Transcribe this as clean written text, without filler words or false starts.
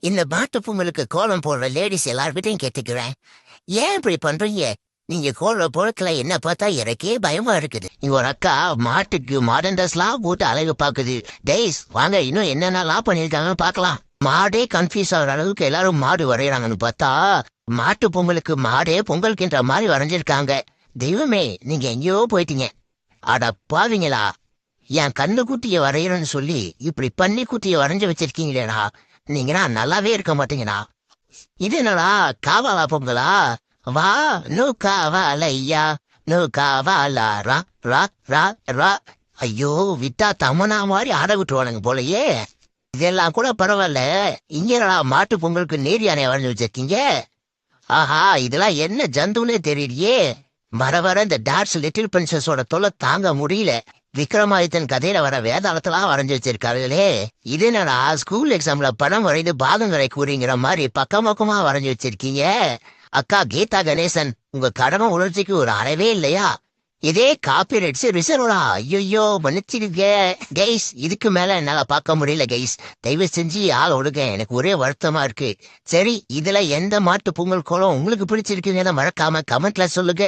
இந்த மாட்டு பொங்கலுக்கு கோலம் போடுற லேடிஸ் எல்லார்கிட்டையும் கேட்டுக்கிறேன். ஏன் இப்படி பண்றீங்க? நீங்க கோலம் போடக்கல, என்ன பார்த்தா எனக்கே பயமா இருக்குது. இங்க ஒரு அக்கா மாட்டுக்கு மாடர்ன் ட்ரெஸ்லாம் போட்டு அழகு பாக்குது. டேய்ஸ் வாங்க, இன்னும் என்னென்னலாம் பண்ணிருக்காங்கன்னு பாக்கலாம். மாடே கன்ஃபியூஸ் ஆகிற அளவுக்கு எல்லாரும் மாடு வரைகிறாங்கன்னு பார்த்தா மாட்டு பொங்கலுக்கு மாடே பொங்கலுக்குன்ற மாதிரி வரைஞ்சிருக்காங்க. தெய்வமே, நீங்க எங்கேயோ போயிட்டீங்க. அட பாவீங்களா, என் கண்ணு குட்டிய வரைகிறேன்னு சொல்லி இப்படி பண்ணி குட்டிய வரைஞ்சு வச்சிருக்கீங்களேடா. நீங்கனா நல்லாவே இருக்க மாட்டீங்கடா. இது என்னடா காவாலா பொங்கலா? வா நூ காவால ஐயா, நூ காவாலா ரா ரா ரா ரா. ஐயோ, விட்டா தமனா மாதிரி ஆட விட்டுருவானுங்க போலயே. இதெல்லாம் கூட பரவாயில்ல, இங்கடா மாட்டு பொங்கலுக்கு நேர் யானையை வரைஞ்சு வச்சிருக்கீங்க. ஆஹா, இதெல்லாம் என்ன ஜந்துனே தெரியலையே. வர வர இந்த டார்ஸ் லிட்டில் பிரின்சஸோட தொல்லை தாங்க முடியல. விக்ரமாதித்தன் கதையில வர வேதாளத்தெல்லாம் வரைஞ்சு வச்சிருக்காருங்களே. இது என்னடா ஸ்கூல் எக்ஸாம்ல படம் வரைந்து பாதம் வரை கூறிங்கிற மாதிரி பக்கம் பக்கமா வரைஞ்சு வச்சிருக்கீங்க. அக்கா கீதா கணேசன், உங்க கடமை உணர்ச்சிக்கு ஒரு அளவே இல்லையா? இதே காப்பிரைட்ஸ் ரிசர்வா? ஐயோ, மன்னிச்சிருக்க கைஸ். இதுக்கு மேல என்னால பார்க்க முடியல கைஸ். தயவு செஞ்சு ஆள் ஒடுங்க, எனக்கு ஒரே வருத்தமா இருக்கு. சரி, இதுல எந்த மாட்டு பொங்கல் கோலம் உங்களுக்கு பிடிச்சிருக்குன்னு மறக்காம கமெண்ட்ல சொல்லுங்க.